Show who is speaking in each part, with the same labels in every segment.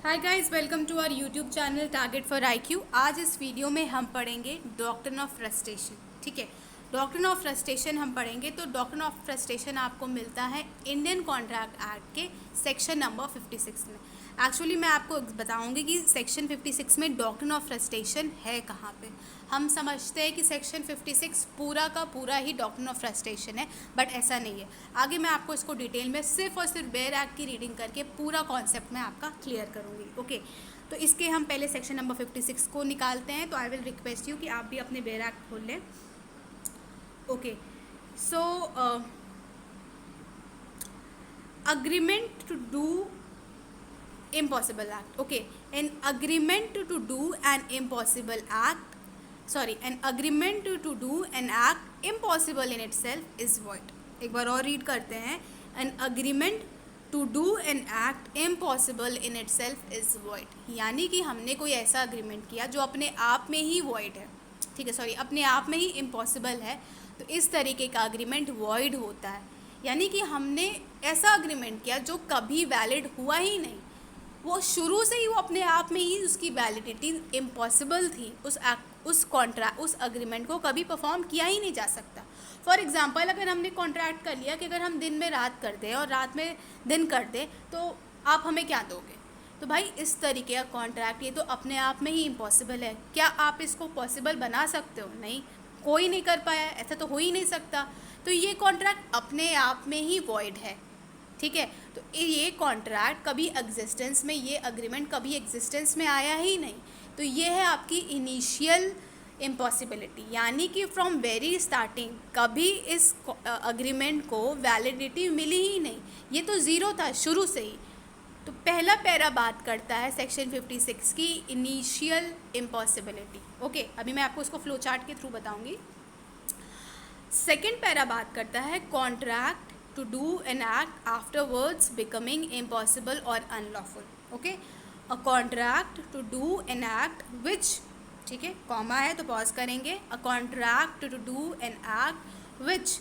Speaker 1: Hi guys, welcome to our YouTube channel target for IQ. आज इस video में हम पढ़ेंगे डॉक्ट्रिन ऑफ फ्रस्ट्रेशन। ठीक है, डॉक्ट्रिन ऑफ फ्रस्ट्रेशन हम पढ़ेंगे। तो डॉक्ट्रिन ऑफ फ्रस्ट्रेशन आपको मिलता है इंडियन कॉन्ट्रैक्ट एक्ट के सेक्शन नंबर 56 में। एक्चुअली मैं आपको बताऊंगी कि सेक्शन 56 में डॉक्ट्रिन ऑफ फ्रस्ट्रेशन है कहाँ पे। हम समझते हैं कि सेक्शन 56 पूरा का पूरा ही डॉक्ट्रिन ऑफ फ्रस्ट्रेशन है, बट ऐसा नहीं है। आगे मैं आपको इसको डिटेल में सिर्फ और सिर्फ बेयर एक्ट की रीडिंग करके पूरा कॉन्सेप्ट मैं आपका क्लियर करूँगी। ओके, तो इसके हम पहले सेक्शन नंबर 56 को निकालते हैं। तो आई विल रिक्वेस्ट यू कि आप भी अपने बेयर एक्ट खोल लें। Okay, so agreement to do impossible act. Okay, an agreement to do an impossible act, an agreement to do an act impossible in itself is void. एक बार और read करते हैं। an agreement to do an act impossible in itself is void, यानी कि हमने कोई ऐसा agreement किया जो अपने आप में ही void है। ठीक है, अपने आप में ही इम्पॉसिबल है, तो इस तरीके का अग्रीमेंट void होता है। यानी कि हमने ऐसा अग्रीमेंट किया जो कभी वैलिड हुआ ही नहीं, वो शुरू से ही वो अपने आप में ही उसकी वैलिडिटी इम्पॉसिबल थी। उस अग्रीमेंट को कभी परफॉर्म किया ही नहीं जा सकता। फॉर एग्जांपल, अगर हमने कॉन्ट्रैक्ट कर लिया कि अगर हम दिन में रात कर दें और रात में दिन कर दें तो आप हमें क्या दोगे, तो भाई इस तरीके का कॉन्ट्रैक्ट ये तो अपने आप में ही इम्पॉसिबल है। क्या आप इसको पॉसिबल बना सकते हो? नहीं, कोई नहीं कर पाया, ऐसा तो हो ही नहीं सकता। तो ये कॉन्ट्रैक्ट अपने आप में ही वॉइड है। ठीक है, तो ये कॉन्ट्रैक्ट कभी एग्जिस्टेंस में, ये अग्रीमेंट कभी एग्जिस्टेंस में आया ही नहीं। तो ये है आपकी इनिशियल इम्पॉसिबिलिटी, यानी कि फ्रॉम वेरी स्टार्टिंग कभी इस अग्रीमेंट को वैलिडिटी मिली ही नहीं, ये तो ज़ीरो था शुरू से ही। तो पहला पैरा बात करता है सेक्शन 56 की इनिशियल इम्पॉसिबिलिटी। ओके, अभी मैं आपको इसको फ्लो चार्ट के थ्रू बताऊंगी। सेकेंड पैरा बात करता है contract to do an act afterwards becoming impossible or unlawful. Okay, a contract to do an act which, ठीक है, कॉमा है तो पॉज करेंगे। A contract to do an act which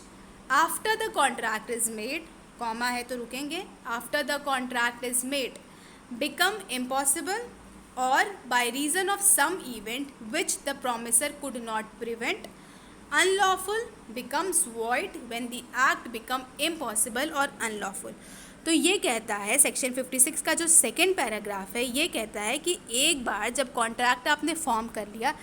Speaker 1: after the contract is made, comma है तो रुकेंगे, after the contract is made become impossible or by reason of some event which the promisor could not prevent, unlawful becomes void when the act become impossible और unlawful। तो ये कहता है section 56 का जो सेकेंड पैराग्राफ है, ये कहता है कि एक बार जब कॉन्ट्रैक्ट आपने फॉर्म कर लिया,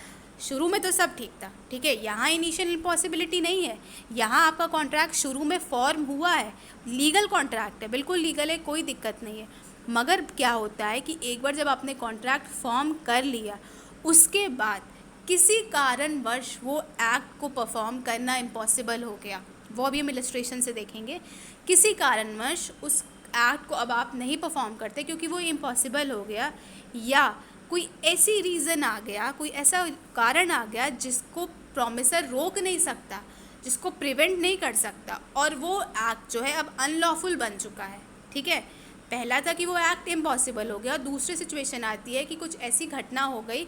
Speaker 1: शुरू में तो सब ठीक था, ठीक है, यहाँ इनिशियल इम्पॉसिबिलिटी नहीं है, यहाँ आपका कॉन्ट्रैक्ट शुरू में फॉर्म हुआ है, लीगल कॉन्ट्रैक्ट है, बिल्कुल लीगल है, कोई दिक्कत नहीं है। मगर क्या होता है कि एक बार जब आपने कॉन्ट्रैक्ट फॉर्म कर लिया, उसके बाद किसी कारणवश वो एक्ट को परफॉर्म करना इम्पॉसिबल हो गया, वो अभी हम इलस्ट्रेशन से देखेंगे। किसी कारणवश उस एक्ट को अब आप नहीं परफॉर्म करते क्योंकि वो इम्पॉसिबल हो गया, या कोई ऐसी रीज़न आ गया, कोई ऐसा कारण आ गया जिसको प्रॉमिसर रोक नहीं सकता, जिसको प्रिवेंट नहीं कर सकता, और वो एक्ट जो है अब अनलॉफुल बन चुका है। ठीक है, पहला था कि वो एक्ट इम्पॉसिबल हो गया, और दूसरी सिचुएशन आती है कि कुछ ऐसी घटना हो गई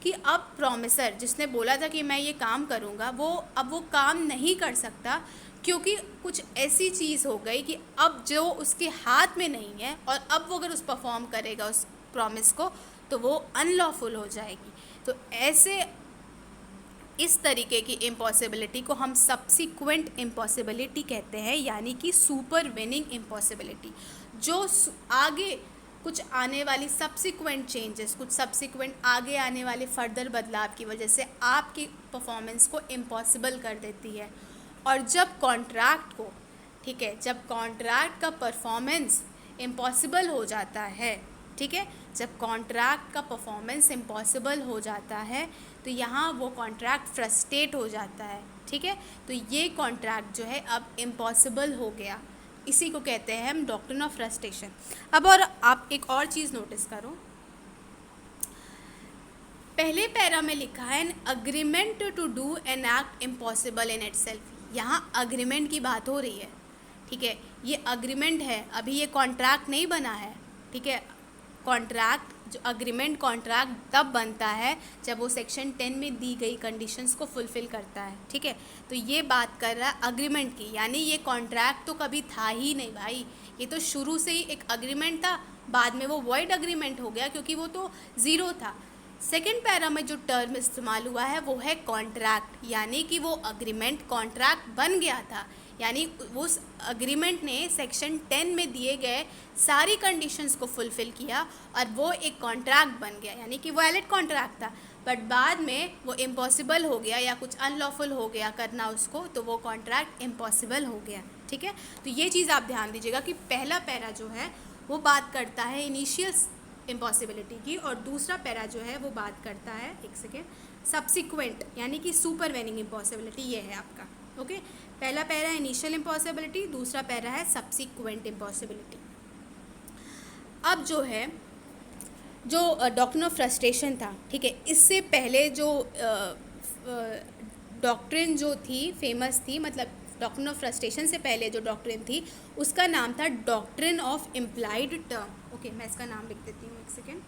Speaker 1: कि अब प्रॉमिसर जिसने बोला था कि मैं ये काम करूँगा, वो अब वो काम नहीं कर सकता क्योंकि कुछ ऐसी चीज़ हो गई कि अब जो उसके हाथ में नहीं है, और अब वो अगर उस परफॉर्म करेगा उस प्रॉमिस को तो वो अनलॉफुल हो जाएगी। तो ऐसे इस तरीके की इम्पॉसिबिलिटी को हम सब्सिक्वेंट इम्पॉसिबिलिटी कहते हैं, यानी कि सुपर विनिंग इम्पॉसिबिलिटी, जो आगे कुछ आने वाली सब्सिक्वेंट चेंजेस, कुछ सब्सिक्वेंट आगे आने वाले फर्दर बदलाव की वजह से आपकी परफॉर्मेंस को इम्पॉसिबल कर देती है। और जब कॉन्ट्रैक्ट को, ठीक है, जब कॉन्ट्रैक्ट का परफॉर्मेंस इम्पॉसिबल हो जाता है, ठीक है, जब कॉन्ट्रैक्ट का परफॉर्मेंस इम्पॉसिबल हो जाता है तो यहाँ वो कॉन्ट्रैक्ट फ्रस्ट्रेट हो जाता है। ठीक है, तो ये कॉन्ट्रैक्ट जो है अब इम्पॉसिबल हो गया, इसी को कहते हैं हम डॉक्ट्रिन ऑफ फ्रस्ट्रेशन। अब और आप एक और चीज़ नोटिस करो, पहले पैरा में लिखा है an agreement to do an act impossible in itself. यहाँ अग्रीमेंट की बात हो रही है, ठीक है, ये अग्रीमेंट है, अभी ये कॉन्ट्रैक्ट नहीं बना है। ठीक है, कॉन्ट्रैक्ट जो अग्रीमेंट कॉन्ट्रैक्ट तब बनता है जब वो सेक्शन 10 में दी गई कंडीशंस को फुलफ़िल करता है। ठीक है, तो ये बात कर रहा है अग्रीमेंट की, यानी ये कॉन्ट्रैक्ट तो कभी था ही नहीं भाई, ये तो शुरू से ही एक अग्रीमेंट था, बाद में वो वॉइड अग्रीमेंट हो गया क्योंकि वो तो ज़ीरो था। सेकेंड पैरा में जो टर्म इस्तेमाल हुआ है वो है कॉन्ट्रैक्ट, यानी कि वो अग्रीमेंट कॉन्ट्रैक्ट बन गया था, यानी उस अग्रीमेंट ने सेक्शन 10 में दिए गए सारी कंडीशंस को फुलफ़िल किया और वो एक कॉन्ट्रैक्ट बन गया, यानी कि वैलिड कॉन्ट्रैक्ट था। बट बाद में वो इम्पॉसिबल हो गया या कुछ अनलॉफुल हो गया करना उसको, तो वो कॉन्ट्रैक्ट इम्पॉसिबल हो गया। ठीक है, तो ये चीज़ आप ध्यान दीजिएगा कि पहला पैरा जो है वो बात करता है इनिशियल इम्पॉसिबिलिटी की, और दूसरा पैरा जो है वो बात करता है, एक सेकेंड, सब्सिक्वेंट यानी कि सुपरवेनिंग इम्पॉसिबिलिटी। ये है आपका ओके। पहला पैरा है इनिशियल इम्पॉसिबिलिटी, दूसरा पैरा है सब्सिक्वेंट इम्पॉसिबिलिटी। अब जो है जो डॉक्ट्रिन ऑफ फ्रस्ट्रेशन था, ठीक है, इससे पहले जो डॉक्ट्रिन जो थी फेमस थी, मतलब डॉक्ट्रिन ऑफ फ्रस्ट्रेशन से पहले जो डॉक्ट्रिन थी उसका नाम था doctrine of implied term. Okay, मैं इसका नाम लिख देती हूँ, एक second.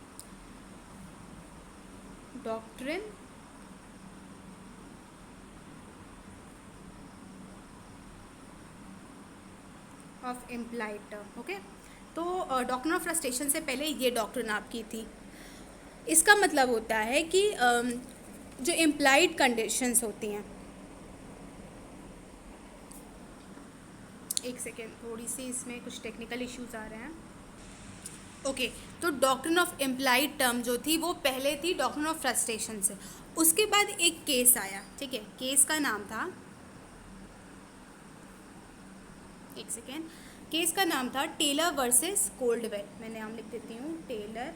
Speaker 1: Doctrine of implied term. Okay, तो डॉक्ट्रिन ऑफ फ्रस्ट्रेशन से पहले ये डॉक्ट्रिन आपकी थी। इसका मतलब होता है कि जो इम्प्लाइड कंडीशंस होती हैं, एक सेकेंड, थोड़ी सी इसमें कुछ टेक्निकल इश्यूज आ रहे हैं। ओके, तो डॉक्ट्रिन ऑफ इम्प्लाइड टर्म जो थी वो पहले थी डॉक्ट्रिन ऑफ फ्रस्ट्रेशन से। उसके बाद एक केस आया, ठीक है, केस का नाम था, एक सेकेंड, केस का नाम था टेलर वर्सेस कोल्डवेल। मैं नाम लिख देती हूँ, टेलर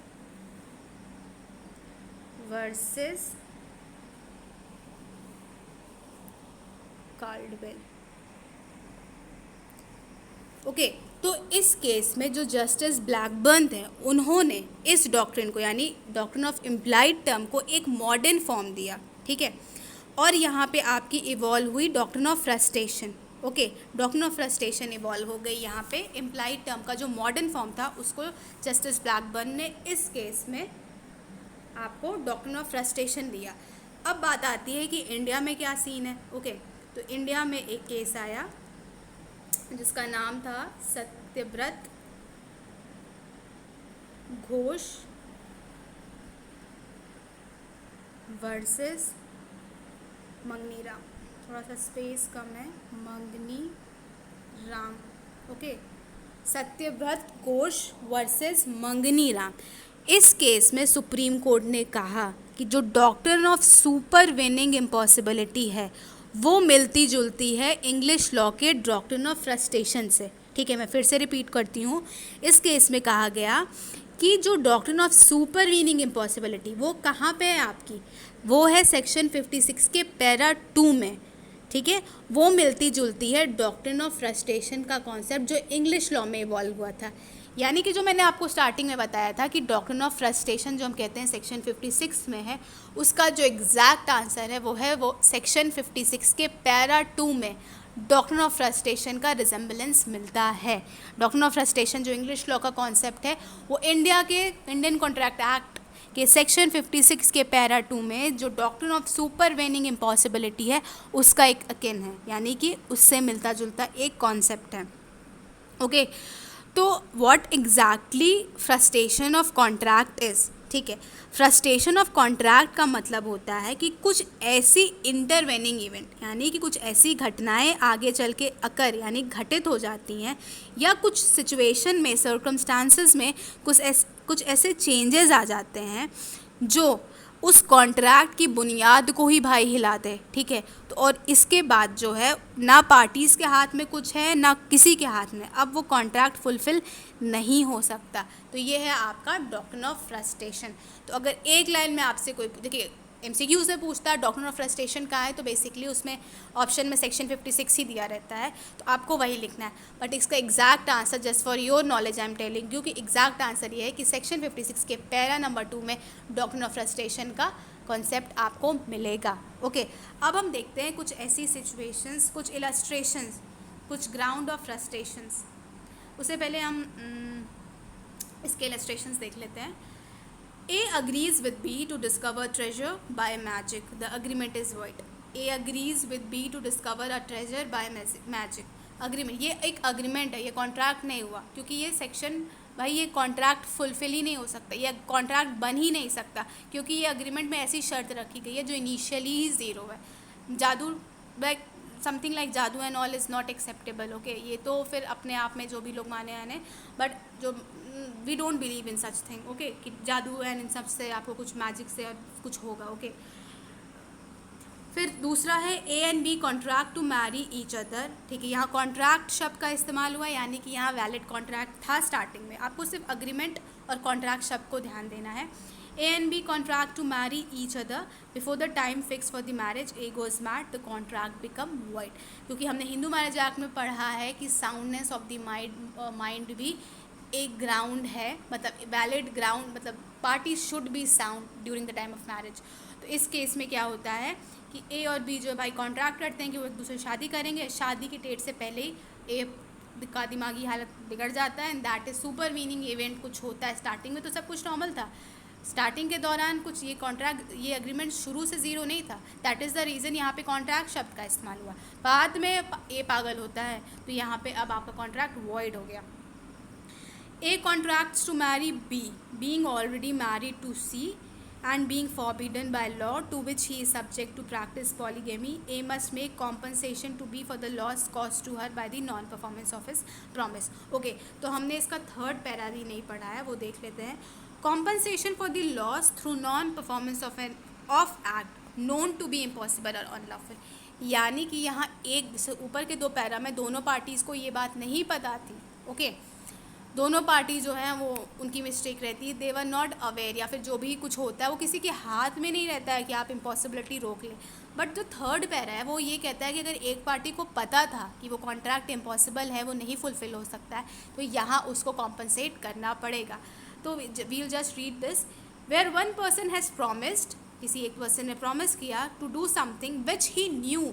Speaker 1: वर्सेस काल्डवेल। ओके, तो इस केस में जो जस्टिस ब्लैकबर्न थे उन्होंने इस डॉक्ट्रिन को, यानी डॉक्ट्रिन ऑफ इम्प्लाइड टर्म को एक मॉडर्न फॉर्म दिया। ठीक है, और यहाँ पे आपकी इवॉल्व हुई doctrine of frustration. Okay, doctrine of frustration evolve हो गई यहाँ पे। इम्प्लाइड टर्म का जो मॉडर्न फॉर्म था उसको जस्टिस ब्लैकबर्न ने इस केस में आपको डॉक्ट्रिन ऑफ फ्रस्ट्रेशन दिया। अब बात आती है कि इंडिया में क्या सीन है। ओके, तो इंडिया में एक केस आया जिसका नाम था सत्यव्रत घोष वर्सेस मंगनी राम। थोड़ा सा स्पेस कम है, मंगनी राम। ओके, सत्यव्रत घोष वर्सेस मंगनी राम। इस केस में सुप्रीम कोर्ट ने कहा कि जो डॉक्ट्रिन ऑफ सुपरवेनिंग इम्पॉसिबिलिटी है वो मिलती जुलती है इंग्लिश लॉ के डॉक्ट्रिन ऑफ फ्रस्ट्रेशन से। ठीक है, मैं फिर से रिपीट करती हूँ। इस केस में कहा गया कि जो डॉक्ट्रिन ऑफ सुपरवेनिंग इम्पॉसिबिलिटी वो कहाँ पे है आपकी, वो है सेक्शन 56 के पैरा 2 में। ठीक है, वो मिलती जुलती है डॉक्ट्रिन ऑफ फ्रस्ट्रेशन का कॉन्सेप्ट जो इंग्लिश लॉ में इवॉल्व हुआ था। यानी कि जो मैंने आपको स्टार्टिंग में बताया था कि डॉक्ट्रिन ऑफ फ्रस्ट्रेशन जो हम कहते हैं सेक्शन 56 में है, उसका जो एग्जैक्ट आंसर है वो सेक्शन 56 के पैरा 2 में डॉक्ट्रिन ऑफ फ्रस्ट्रेशन का रिजेम्बलेंस मिलता है। डॉक्ट्रिन ऑफ फ्रस्ट्रेशन जो इंग्लिश लॉ का कॉन्सेप्ट है वो इंडिया के इंडियन कॉन्ट्रैक्ट एक्ट के सेक्शन 56 के पैरा 2 में जो डॉक्ट्रिन ऑफ सुपरवेनिंग इम्पॉसिबिलिटी है उसका एक अकिन है, यानी कि उससे मिलता जुलता एक कॉन्सेप्ट है। ओके, तो what exactly frustration of contract is. ठीक है, फ्रस्ट्रेशन ऑफ कॉन्ट्रैक्ट का मतलब होता है कि कुछ ऐसी इंटरवेनिंग इवेंट, यानी कि कुछ ऐसी घटनाएं आगे चल के अकर यानी घटित हो जाती हैं, या कुछ सिचुएशन में सर्कमस्टांसेस में कुछ ऐसे चेंजेस आ जाते हैं जो उस कॉन्ट्रैक्ट की बुनियाद को ही भाई हिला दे। ठीक है, तो और इसके बाद जो है ना पार्टीज़ के हाथ में कुछ है ना किसी के हाथ में, अब वो कॉन्ट्रैक्ट फुलफ़िल नहीं हो सकता। तो ये है आपका डॉक्ट्रिन ऑफ फ्रस्ट्रेशन। तो अगर एक लाइन में आपसे कोई, देखिए MCQ से पूछता है डॉक्ट्रिन ऑफ फ्रस्ट्रेशन कहाँ है, तो बेसिकली उसमें ऑप्शन में सेक्शन 56 ही दिया रहता है, तो आपको वही लिखना है। बट इसका exact answer just for your knowledge I am telling you कि एग्जैक्ट आंसर ये है कि सेक्शन 56 के पैरा नंबर 2 में डॉक्ट्रिन ऑफ फ्रस्ट्रेशन का कॉन्सेप्ट आपको मिलेगा। ओके, अब हम देखते हैं कुछ ऐसी सिचुएशंस, कुछ इलस्ट्रेशंस, कुछ ग्राउंड ऑफ फ्रस्ट्रेशंस। उससे पहले हम इसके इलस्ट्रेशंस देख लेते हैं। A agrees with B to discover treasure by magic. The agreement is void. A agrees with B to discover a treasure by magic. Agreement, ये एक agreement है, ये contract नहीं हुआ, क्योंकि ये section भाई ये कॉन्ट्रैक्ट फुलफिल ही नहीं हो सकता, ये कॉन्ट्रैक्ट बन ही नहीं सकता, क्योंकि ये अग्रीमेंट में ऐसी शर्त रखी गई है जो इनिशियली ही ज़ीरो है। जादू लाइक समथिंग लाइक जादू and all is not acceptable. Okay, ये तो फिर अपने आप में जो भी लोग माने आने, बट जो we don't believe in such thing. Okay, कि जादू एंड इन सब से आपको कुछ मैजिक से कुछ होगा। ओके, फिर दूसरा है A and B contract to marry each other. ठीक है, यहाँ कॉन्ट्रैक्ट शब्द का इस्तेमाल हुआ, यानी कि यहाँ वैलिड कॉन्ट्रैक्ट था स्टार्टिंग में। आपको सिर्फ अग्रीमेंट और कॉन्ट्रैक्ट शब्द को ध्यान देना है। A and B contract to marry each other before the time fix for the marriage, A goes mad, the contract become void. क्योंकि हमने हिंदू मैरिज एक्ट में पढ़ा है कि साउंडनेस ऑफ द माइंड भी एक ग्राउंड है, मतलब वैलिड ग्राउंड, मतलब party should be sound during the time of marriage. तो इस केस में क्या होता है कि ए और बी जो भाई कॉन्ट्रैक्ट करते हैं कि वो एक दूसरे से शादी करेंगे, शादी की डेट से पहले ही ए का दिमागी हालत बिगड़ जाता है, and that is super weaning event कुछ होता है। स्टार्टिंग में तो सब कुछ नॉर्मल था, स्टार्टिंग के दौरान कुछ ये कॉन्ट्रैक्ट, ये एग्रीमेंट शुरू से ज़ीरो नहीं था। दैट इज़ द रीज़न यहाँ पे कॉन्ट्रैक्ट शब्द का इस्तेमाल हुआ। बाद में ए पागल होता है, तो यहाँ पे अब आपका कॉन्ट्रैक्ट वॉइड हो गया। A contracts to marry B, being already married to C and being forbidden by law to which he is subject to practice polygamy. A must make compensation to B for the loss caused to her by the non-performance of his promise. Okay, तो हमने इसका third para भी नहीं पढ़ा है, वो देख लेते हैं। Compensation for the loss through non-performance of act known to be impossible or unlawful. यानी कि यहाँ एक से ऊपर के दो पैरा में दोनों पार्टीज़ को ये बात नहीं पता थी। ओके, दोनों पार्टी जो हैं वो उनकी मिस्टेक रहती है, दे वर नॉट अवेयर, या फिर जो भी कुछ होता है वो किसी के हाथ में नहीं रहता है कि आप इम्पॉसिबिलिटी रोक लें। बट जो थर्ड पैरा है वो ये कहता है कि अगर एक पार्टी को पता था कि वो कॉन्ट्रैक्ट इम्पॉसिबल है, वो नहीं फुलफिल हो सकता है, तो यहाँ उसको कॉम्पनसेट करना पड़ेगा। तो we will just read this, where one person has promised, किसी एक पर्सन ने प्रॉमिस किया, to do something which he knew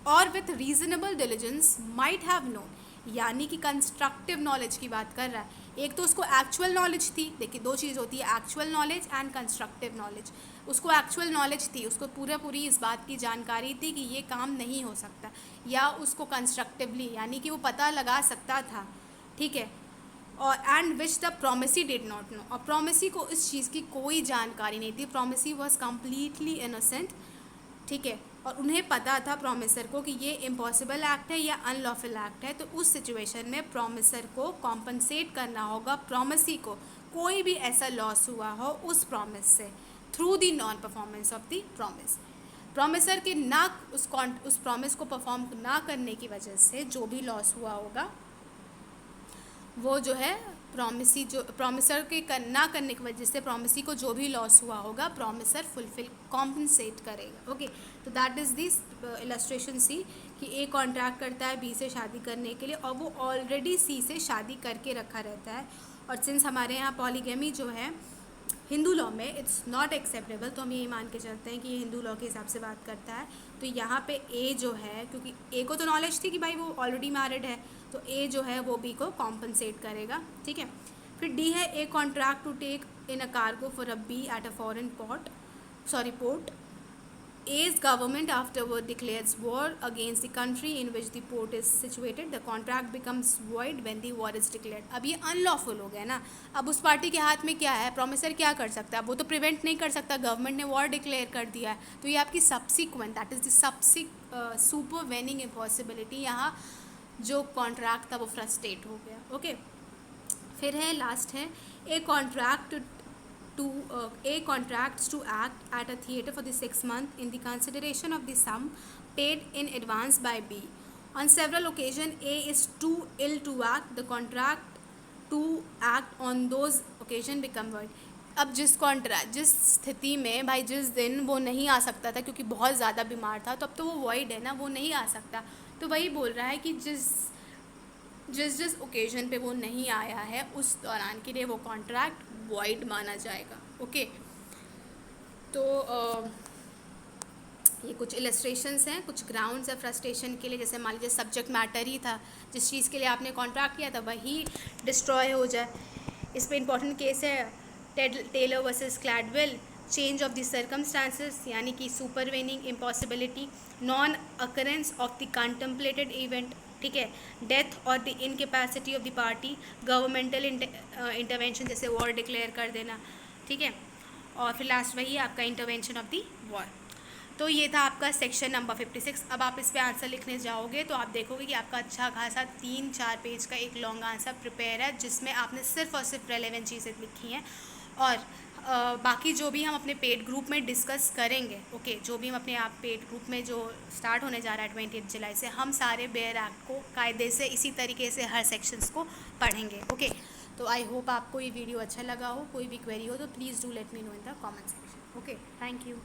Speaker 1: or with reasonable diligence might have known, यानी कि कंस्ट्रक्टिव नॉलेज की बात कर रहा है। एक तो उसको एक्चुअल नॉलेज थी, देखिए दो चीज़ होती है, actual knowledge and constructive knowledge. उसको एक्चुअल नॉलेज थी, उसको पूरी इस बात की जानकारी थी कि ये काम नहीं हो सकता, या उसको कंस्ट्रक्टिवली यानी कि वो पता लगा सकता था। ठीक है, और and which the promisee did not know, और प्रोमिसी को इस चीज़ की कोई जानकारी नहीं थी, प्रोमिसी वॉज कम्प्लीटली इनोसेंट। ठीक है, और उन्हें पता था प्रोमिसर को कि ये इम्पॉसिबल एक्ट है या अनलॉफुल एक्ट है, तो उस सिचुएशन में प्रोमिसर को कॉम्पनसेट करना होगा प्रोमिसी को, कोई भी ऐसा लॉस हुआ हो उस प्रॉमिस से, through the non performance of the promise. Promisor के ना उस प्रॉमिस को परफॉर्म ना करने की वजह से जो भी लॉस हुआ होगा वो जो है प्रोमिसर के ना करने की वजह से प्रोमिसी को जो भी लॉस हुआ होगा प्रोमिसर फुलफिल कॉम्पनसेट करेगा। ओके, तो दैट इज़ दिस इलस्ट्रेशन सी, कि ए कॉन्ट्रैक्ट करता है बी से शादी करने के लिए, और वो ऑलरेडी सी से शादी करके रखा रहता है। और सिंस हमारे यहाँ पॉलीगैमी जो है हिंदू लॉ में इट्स नॉट एक्सेप्टेबल, तो हम ये मान के चलते हैं कि ये हिंदू लॉ के हिसाब से बात करता है। तो यहाँ पे ए जो है, क्योंकि ए को तो नॉलेज थी कि भाई वो ऑलरेडी मैरिड है, तो ए जो है वो बी को कॉम्पनसेट करेगा। ठीक है, फिर डी है a contract to take in a cargo for a B at a foreign port. A's government afterward declares war against the country in which the port is situated. The contract becomes void when the war is declared. अब ये unlawful हो गया ना, अब उस party के हाथ में क्या है, प्रोमिसर क्या कर सकता है, वो तो प्रिवेंट नहीं कर सकता, गवर्नमेंट ने वॉर डिक्लेयर कर दिया है, तो ये आपकी subsequent, that is the supervening impossibility, यहाँ जो कॉन्ट्रैक्ट था वो फ्रस्ट्रेट हो गया। ओके, फिर है लास्ट है a contract A contracts to act at a theatre for the 6 months in the consideration of the sum paid in advance by B. On several occasions, A is too ill to act. The contract to act on those occasions become void. अब जिस स्थिति में भाई जिस दिन वो नहीं आ सकता था क्योंकि बहुत ज़्यादा बीमार था, तो अब तो वो वॉइड है ना, वो नहीं आ सकता। तो वही बोल रहा है कि जिस ओकेजन पे वो नहीं आया है उस दौरान के लिए वो कॉन्ट्रैक्ट वॉइड माना जाएगा। ओके, तो ये कुछ इलस्ट्रेशंस हैं, कुछ ग्राउंड्स है फ्रस्ट्रेशन के लिए। जैसे मान लीजिए सब्जेक्ट मैटर ही था, जिस चीज़ के लिए आपने कॉन्ट्रैक्ट किया था वही डिस्ट्रॉय हो जाए। इस पर इंपॉर्टेंट केस है Taylor versus Caldwell, change of the circumstances यानी कि supervening impossibility, non occurrence of the contemplated event, ठीक है, डेथ और the incapacity of the party, governmental intervention जैसे वॉर डिक्लेयर कर देना, ठीक है, और फिर लास्ट वही आपका इंटरवेंशन ऑफ द वॉर। तो ये था आपका सेक्शन नंबर 56। अब आप इस पे आंसर लिखने जाओगे तो आप देखोगे कि आपका अच्छा खासा 3-4 पेज का एक लॉन्ग आंसर प्रिपेयर है, जिसमें आपने सिर्फ और सिर्फ रेलेवेंट चीज़ें लिखी हैं। और बाकी जो भी हम अपने पेड ग्रुप में डिस्कस करेंगे, ओके, जो भी हम अपने आप पेड ग्रुप में जो स्टार्ट होने जा रहा है 28 जुलाई से, हम सारे बेयर एक्ट को कायदे से इसी तरीके से हर सेक्शंस को पढ़ेंगे, ओके। तो आई होप आपको ये वीडियो अच्छा लगा हो। कोई भी क्वेरी हो तो please do let me know in the comment section, okay. Thank you.